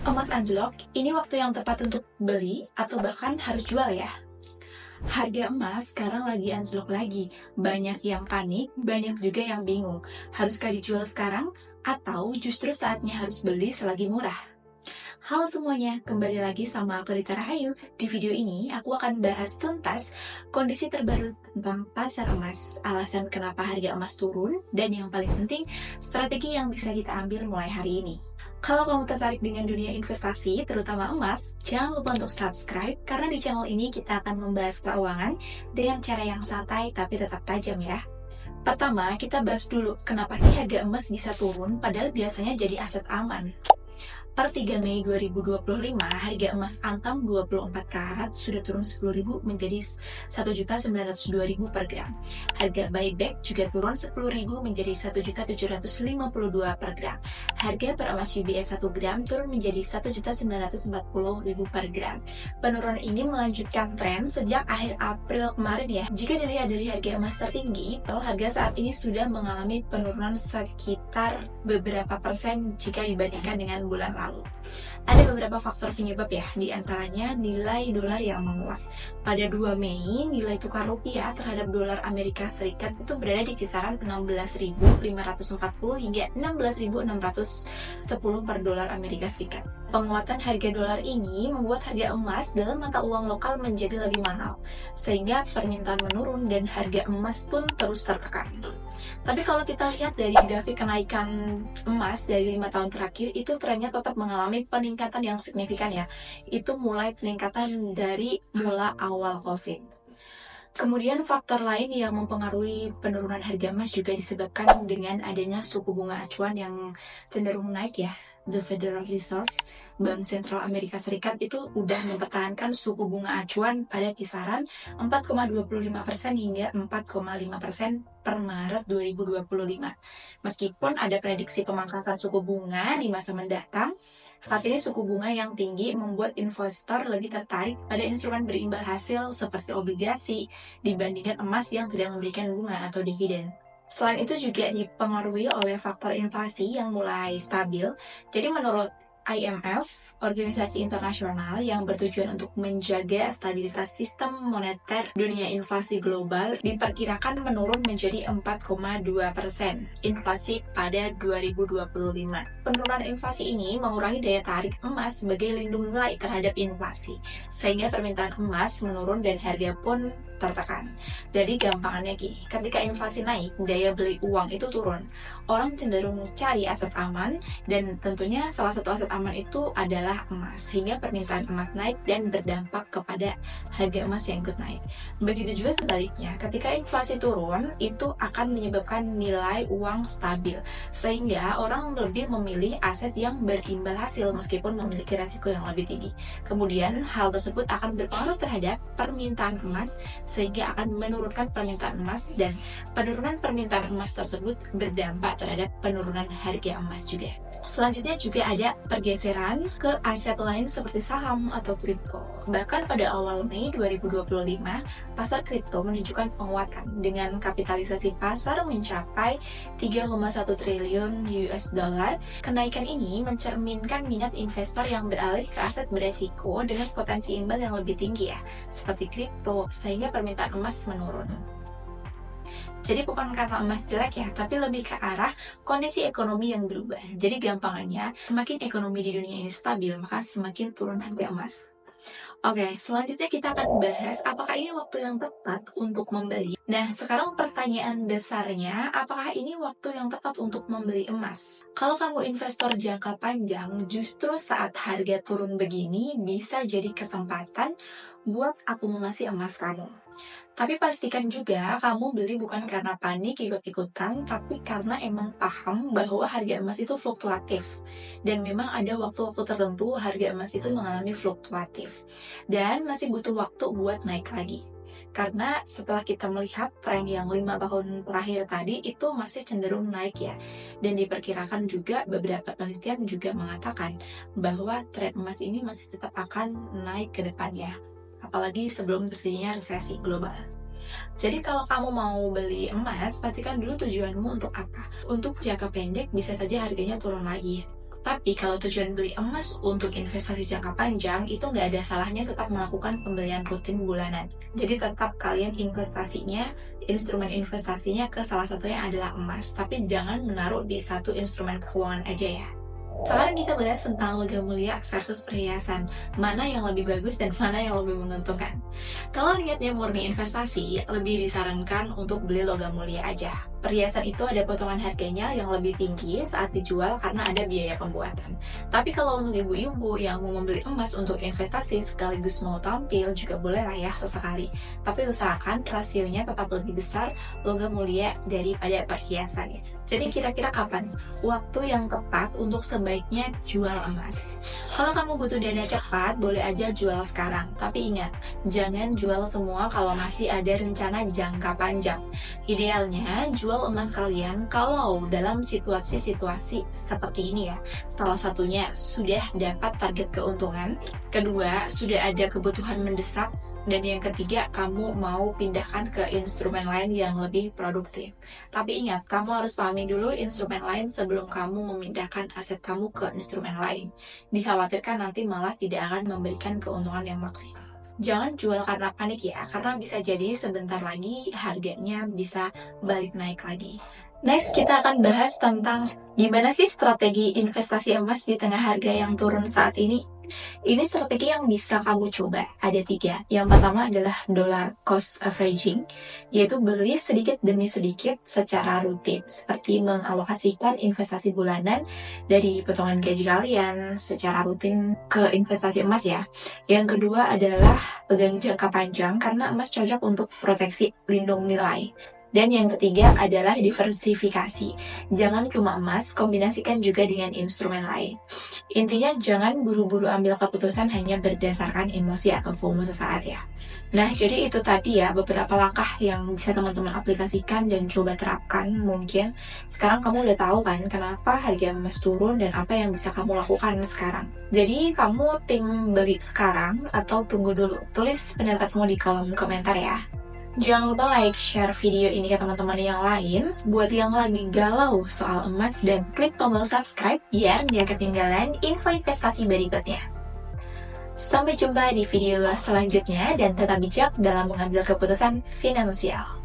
Emas anjlok, ini waktu yang tepat untuk beli atau bahkan harus jual ya. Harga emas sekarang lagi anjlok lagi. Banyak yang panik, banyak juga yang bingung. Haruskah dijual sekarang atau justru saatnya harus beli selagi murah? Halo semuanya, kembali lagi sama aku Rita Rahayu. Di video ini, aku akan bahas tuntas kondisi terbaru tentang pasar emas, alasan kenapa harga emas turun, dan yang paling penting, strategi yang bisa kita ambil mulai hari ini. Kalau kamu tertarik dengan dunia investasi, terutama emas, jangan lupa untuk subscribe, karena di channel ini kita akan membahas keuangan dengan cara yang santai tapi tetap tajam ya. Pertama, kita bahas dulu kenapa sih harga emas bisa turun padahal biasanya jadi aset aman. Per 3 Mei 2025, harga emas antam 24 karat sudah turun 10.000 menjadi 1.902.000 per gram. Harga buyback juga turun 10.000 menjadi 1.752 per gram. Harga per emas UBS 1 gram turun menjadi 1.940.000 per gram. Penurunan ini melanjutkan tren sejak akhir April kemarin ya. Jika dilihat dari harga emas tertinggi, harga saat ini sudah mengalami penurunan sekitar beberapa persen jika dibandingkan dengan bulan lalu. Ada beberapa faktor penyebab ya, diantaranya nilai dolar yang menguat. Pada 2 Mei, nilai tukar rupiah terhadap dolar Amerika Serikat itu berada di kisaran 16.540 hingga 16.610 per dolar Amerika Serikat. Penguatan harga dolar ini membuat harga emas dalam mata uang lokal menjadi lebih mahal, sehingga permintaan menurun dan harga emas pun terus tertekan. Tapi kalau kita lihat dari grafik kenaikan emas dari 5 tahun terakhir, itu trennya tetap mengalami peningkatan yang signifikan ya. Itu mulai peningkatan dari mula awal COVID. Kemudian faktor lain yang mempengaruhi penurunan harga emas juga disebabkan dengan adanya suku bunga acuan yang cenderung naik ya. The Federal Reserve, Bank Sentral Amerika Serikat itu udah mempertahankan suku bunga acuan pada kisaran 4,25% hingga 4,5% per Maret 2025. Meskipun ada prediksi pemangkasan suku bunga di masa mendatang, saat ini suku bunga yang tinggi membuat investor lebih tertarik pada instrumen berimbal hasil seperti obligasi dibandingkan emas yang tidak memberikan bunga atau dividen. Selain itu juga dipengaruhi oleh faktor inflasi yang mulai stabil. Jadi menurut IMF, organisasi internasional yang bertujuan untuk menjaga stabilitas sistem moneter dunia, inflasi global diperkirakan menurun menjadi 4,2% inflasi pada 2025. Penurunan inflasi ini mengurangi daya tarik emas sebagai lindung nilai terhadap inflasi, sehingga permintaan emas menurun dan harga pun tertekan. Jadi gampangannya gini, ketika inflasi naik, daya beli uang itu turun. Orang cenderung cari aset aman, dan tentunya salah satu aset aman itu adalah emas, sehingga permintaan emas naik dan berdampak kepada harga emas yang ikut naik. Begitu juga sebaliknya, ketika inflasi turun, itu akan menyebabkan nilai uang stabil, sehingga orang lebih memilih aset yang berimbal hasil meskipun memiliki resiko yang lebih tinggi. Kemudian hal tersebut akan berpengaruh terhadap permintaan emas, sehingga akan menurunkan permintaan emas, dan penurunan permintaan emas tersebut berdampak terhadap penurunan harga emas juga. Selanjutnya juga ada pergeseran ke aset lain seperti saham atau kripto. Bahkan pada awal Mei 2025, pasar kripto menunjukkan penguatan dengan kapitalisasi pasar mencapai 3,1 triliun US dollar. Kenaikan ini mencerminkan minat investor yang beralih ke aset beresiko dengan potensi imbal yang lebih tinggi ya, seperti kripto, sehingga permintaan emas menurun. Jadi bukan karena emas jelek ya, tapi lebih ke arah kondisi ekonomi yang berubah. Jadi gampangannya, semakin ekonomi di dunia ini stabil, maka semakin turun harga emas. Oke, selanjutnya kita akan bahas apakah ini waktu yang tepat untuk membeli. Nah, sekarang pertanyaan besarnya, apakah ini waktu yang tepat untuk membeli emas? Kalau kamu investor jangka panjang, justru saat harga turun begini bisa jadi kesempatan buat akumulasi emas kamu. Tapi pastikan juga kamu beli bukan karena panik ikut-ikutan, tapi karena emang paham bahwa harga emas itu fluktuatif. Dan memang ada waktu-waktu tertentu harga emas itu mengalami fluktuatif. Dan masih butuh waktu buat naik lagi. Karena setelah kita melihat tren yang 5 tahun terakhir tadi itu masih cenderung naik ya. Dan diperkirakan juga beberapa penelitian juga mengatakan bahwa tren emas ini masih tetap akan naik ke depannya. Apalagi sebelum terjadinya resesi global. Jadi kalau kamu mau beli emas, pastikan dulu tujuanmu untuk apa. Untuk jangka pendek bisa saja harganya turun lagi. Tapi kalau tujuan beli emas untuk investasi jangka panjang, itu nggak ada salahnya tetap melakukan pembelian rutin bulanan. Jadi tetap kalian instrumen investasinya ke salah satunya adalah emas. Tapi jangan menaruh di satu instrumen keuangan aja ya. Sekarang kita bahas tentang logam mulia versus perhiasan. Mana yang lebih bagus dan mana yang lebih menguntungkan. Kalau niatnya murni investasi, lebih disarankan untuk beli logam mulia aja. Perhiasan itu ada potongan harganya yang lebih tinggi saat dijual karena ada biaya pembuatan. Tapi kalau untuk ibu-ibu yang mau membeli emas untuk investasi sekaligus mau tampil juga boleh lah ya sesekali. Tapi usahakan rasionya tetap lebih besar logam mulia daripada perhiasannya. Jadi kira-kira kapan waktu yang tepat untuk sebaiknya jual emas? Kalau kamu butuh dana cepat, boleh aja jual sekarang. Tapi ingat, jangan jual semua kalau masih ada rencana jangka panjang. Idealnya, jual emas kalian kalau dalam situasi-situasi seperti ini ya. Salah satunya sudah dapat target keuntungan, kedua sudah ada kebutuhan mendesak, dan yang ketiga, kamu mau pindahkan ke instrumen lain yang lebih produktif. Tapi ingat, kamu harus pahami dulu instrumen lain sebelum kamu memindahkan aset kamu ke instrumen lain. Dikhawatirkan nanti malah tidak akan memberikan keuntungan yang maksimal. Jangan jual karena panik ya, karena bisa jadi sebentar lagi harganya bisa balik naik lagi. Next, kita akan bahas tentang gimana sih strategi investasi emas di tengah harga yang turun saat ini. Ini strategi yang bisa kamu coba, ada 3. Yang pertama adalah dollar cost averaging, yaitu beli sedikit demi sedikit secara rutin, seperti mengalokasikan investasi bulanan dari potongan gaji kalian secara rutin ke investasi emas ya. Yang kedua adalah pegang jangka panjang, karena emas cocok untuk proteksi lindung nilai. Dan yang ketiga adalah diversifikasi. Jangan cuma emas, kombinasikan juga dengan instrumen lain. Intinya jangan buru-buru ambil keputusan hanya berdasarkan emosi atau FOMO sesaat ya. Nah, jadi itu tadi ya beberapa langkah yang bisa teman-teman aplikasikan dan coba terapkan. Mungkin sekarang kamu udah tahu kan kenapa harga emas turun dan apa yang bisa kamu lakukan sekarang. Jadi kamu tim beli sekarang atau tunggu dulu? Tulis pendapatmu di kolom komentar ya. Jangan lupa like, share video ini ke teman-teman yang lain buat yang lagi galau soal emas, dan klik tombol subscribe biar nggak ketinggalan info investasi berikutnya. Sampai jumpa di video selanjutnya dan tetap bijak dalam mengambil keputusan finansial.